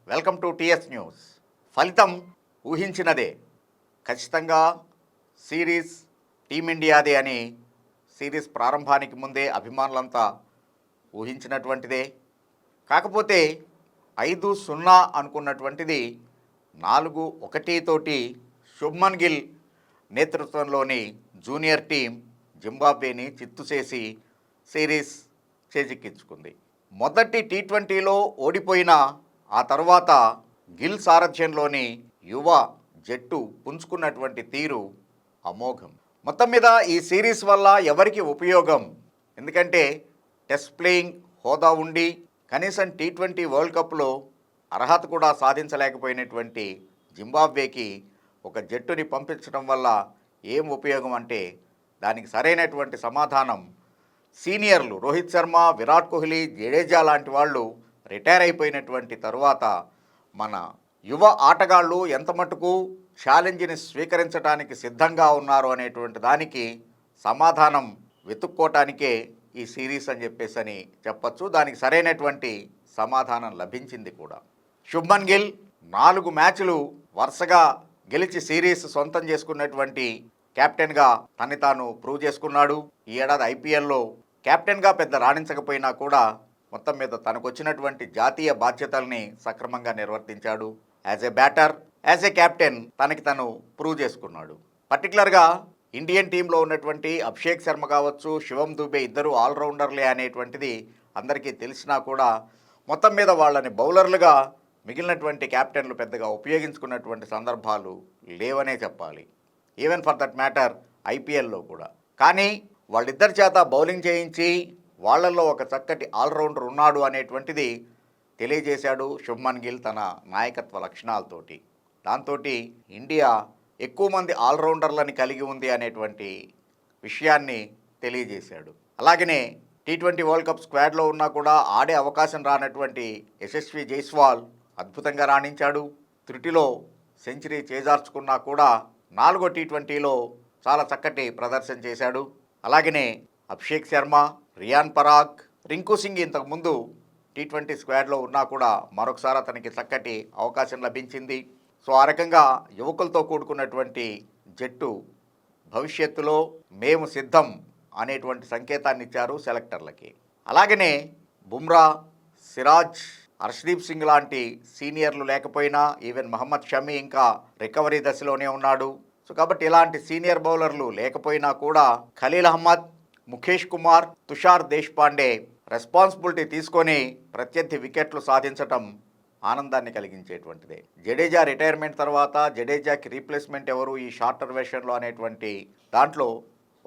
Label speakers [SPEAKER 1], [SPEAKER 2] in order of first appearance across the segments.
[SPEAKER 1] Welcome to TS news. ఫలితం ఊహించినదే. ఖచ్చితంగా series టీమిండియాదే అని సిరీస్ ప్రారంభానికి ముందే అభిమానులంతా ఊహించినటువంటిదే. కాకపోతే 5-0 అనుకున్నటువంటిది 4-1 తోటి శుభ్మన్ గిల్ నేతృత్వంలోని జూనియర్ టీం జింబాబ్వేని చిత్తు చేసి సిరీస్ చేజిక్కించుకుంది. మొదటి టీ20లో ఓడిపోయిన ఆ తర్వాత గిల్ సారథ్యంలోని యువ జట్టు పుంజుకున్నటువంటి తీరు అమోఘం. మొత్తం మీద ఈ సిరీస్ వల్ల ఎవరికి ఉపయోగం? ఎందుకంటే టెస్ట్ ప్లేయింగ్ హోదా ఉండి కనీసం టీ20 వరల్డ్ కప్లో అర్హత కూడా సాధించలేకపోయినటువంటి జింబాబ్వేకి ఒక జట్టుని పంపించడం వల్ల ఏం ఉపయోగం అంటే దానికి సరైనటువంటి సమాధానం సీనియర్లు రోహిత్ శర్మ, విరాట్ కోహ్లీ, జడేజా లాంటి వాళ్ళు రిటైర్ అయిపోయినటువంటి తరువాత మన యువ ఆటగాళ్ళు ఎంత మటుకు ఛాలెంజ్ని స్వీకరించడానికి సిద్ధంగా ఉన్నారు అనేటువంటి దానికి సమాధానం వెతుక్కోవటానికే ఈ సిరీస్ అని చెప్పేసి చెప్పచ్చు. దానికి సరైనటువంటి సమాధానం లభించింది కూడా. శుభ్మన్ గిల్ 4 మ్యాచ్లు వరుసగా గెలిచి సిరీస్ సొంతం చేసుకున్నటువంటి కెప్టెన్గా తన్ని తాను ప్రూవ్ చేసుకున్నాడు. ఈ ఏడాది ఐపీఎల్లో కెప్టెన్గా పెద్ద రాణించకపోయినా కూడా మొత్తం మీద తనకు వచ్చినటువంటి జాతీయ బాధ్యతల్ని సక్రమంగా నిర్వర్తించాడు. As a batter, as a captain తనకి తను ప్రూవ్ చేసుకున్నాడు. పర్టికులర్గా ఇండియన్ టీంలో ఉన్నటువంటి అభిషేక్ శర్మ కావచ్చు, శివం దుబే ఇద్దరు ఆల్రౌండర్లే అనేటువంటిది అందరికీ తెలిసినా కూడా మొత్తం మీద వాళ్ళని బౌలర్లుగా మిగిలినటువంటి కెప్టెన్లు పెద్దగా ఉపయోగించుకున్నటువంటి సందర్భాలు లేవనే చెప్పాలి. ఈవెన్ ఫర్ దట్ మ్యాటర్ ఐపీఎల్లో కూడా. కానీ వాళ్ళిద్దరి చేత బౌలింగ్ చేయించి వాళ్ళల్లో ఒక చక్కటి ఆల్రౌండర్ ఉన్నాడు అనేటువంటిది తెలియజేశాడు శుభ్మన్ గిల్ తన నాయకత్వ లక్షణాలతోటి. దాంతో ఇండియా ఎక్కువ మంది ఆల్రౌండర్లని కలిగి ఉంది అనేటువంటి విషయాన్ని తెలియజేశాడు. అలాగనే టీ20 వరల్డ్ కప్ స్క్వాడ్లో ఉన్నా కూడా ఆడే అవకాశం రానటువంటి యశస్వి జైస్వాల్ అద్భుతంగా రాణించాడు. త్రుటిలో సెంచరీ చేజార్చుకున్నా కూడా 4వ టీ20లో చాలా చక్కటి ప్రదర్శన చేశాడు. అలాగనే అభిషేక్ శర్మ, రియాన్ పరాగ్, రింకు సింగ్ ఇంతకుముందు టీ20 స్క్వాడ్లో ఉన్నా కూడా మరొకసారి అతనికి చక్కటి అవకాశం లభించింది. సో ఆ రకంగా యువకులతో కూడుకున్నటువంటి జట్టు భవిష్యత్తులో మేము సిద్ధం అనేటువంటి సంకేతాన్ని ఇచ్చారు సెలెక్టర్లకి. అలాగనే బుమ్రా, సిరాజ్, హర్షదీప్ సింగ్ లాంటి సీనియర్లు లేకపోయినా ఈవెన్ మహమ్మద్ షమి ఇంకా రికవరీ దశలోనే ఉన్నాడు. సో కాబట్టి ఇలాంటి సీనియర్ బౌలర్లు లేకపోయినా కూడా ఖలీల్ అహ్మద్, ముఖేష్ కుమార్, తుషార్ దేశ్పాండే రెస్పాన్సిబిలిటీ తీసుకొని ప్రత్యర్థి వికెట్లు సాధించటం ఆనందాన్ని కలిగించేటువంటిదే. జడేజా రిటైర్మెంట్ తర్వాత జడేజాకి రీప్లేస్మెంట్ ఎవరు ఈ షార్టర్ వెర్షన్లో అనేటువంటి దాంట్లో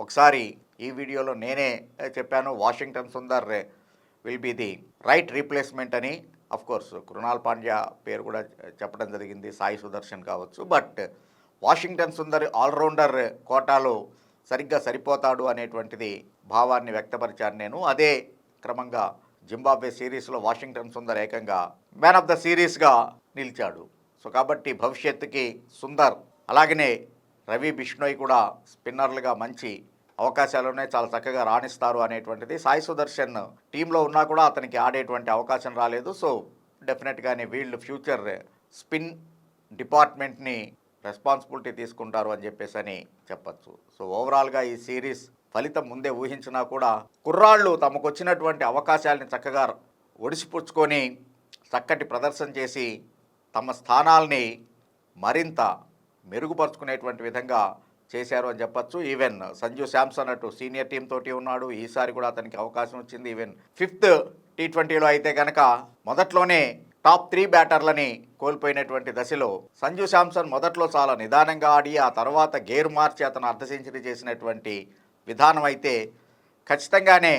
[SPEAKER 1] ఒకసారి ఈ వీడియోలో నేనే చెప్పాను, Washington Sundar will be the right replacement అని. అఫ్కోర్స్ కృణాల్ పాండ్యా పేరు కూడా చెప్పడం జరిగింది, సాయి సుదర్శన్ కావచ్చు. బట్ వాషింగ్టన్ సుందర్ ఆల్రౌండర్ కోటాలో సరిగ్గా సరిపోతాడు అనేటువంటిది భావాన్ని వ్యక్తపరిచాను నేను. అదే క్రమంగా జింబాబ్వే సిరీస్లో వాషింగ్టన్ సుందర్ ఏకంగా మ్యాన్ ఆఫ్ ద సిరీస్గా నిలిచాడు. సో కాబట్టి భవిష్యత్తుకి సుందర్ అలాగనే రవి బిష్ణోయ్ కూడా స్పిన్నర్లుగా మంచి అవకాశాలు ఉన్నాయి, చాలా చక్కగా రాణిస్తారు అనేటువంటిది. సాయి సుదర్శన్ టీంలో ఉన్నా కూడా అతనికి ఆడేటువంటి అవకాశం రాలేదు. సో డెఫినెట్గానే వీళ్ళు ఫ్యూచర్ స్పిన్ డిపార్ట్మెంట్ని రెస్పాన్సిబిలిటీ తీసుకుంటారు అని చెప్పేసి చెప్పచ్చు. సో ఓవరాల్గా ఈ సిరీస్ ఫలితం ముందే ఊహించినా కూడా కుర్రాళ్ళు తమకు వచ్చినటువంటి అవకాశాలని చక్కగా ఒడిసిపుచ్చుకొని చక్కటి ప్రదర్శన చేసి తమ స్థానాల్ని మరింత మెరుగుపరుచుకునేటువంటి విధంగా చేశారు అని చెప్పచ్చు. ఈవెన్ సంజు శాంసన్ అటు సీనియర్ టీం తోటి ఉన్నాడు, ఈసారి కూడా అతనికి అవకాశం వచ్చింది. ఈవెన్ 5th టీ20లో అయితే కనుక మొదట్లోనే టాప్ 3 బ్యాటర్లని కోల్పోయినటువంటి దశలో సంజు శాంసన్ మొదట్లో చాలా నిదానంగా ఆడి ఆ తర్వాత గేరు మార్చి అతను అర్ధ సెంచరీ చేసినటువంటి విధానం అయితే ఖచ్చితంగానే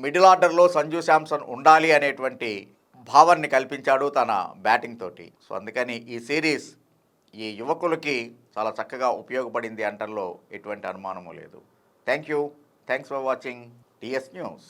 [SPEAKER 1] మిడిల్ ఆర్డర్లో సంజు శాంసన్ ఉండాలి అనేటువంటి భావాన్ని కల్పించాడు తన బ్యాటింగ్ తోటి. సో అందుకని ఈ సిరీస్ ఈ యువకులకి చాలా చక్కగా ఉపయోగపడింది అంటంలో ఎటువంటి అనుమానము లేదు. Thanks for watching TS news.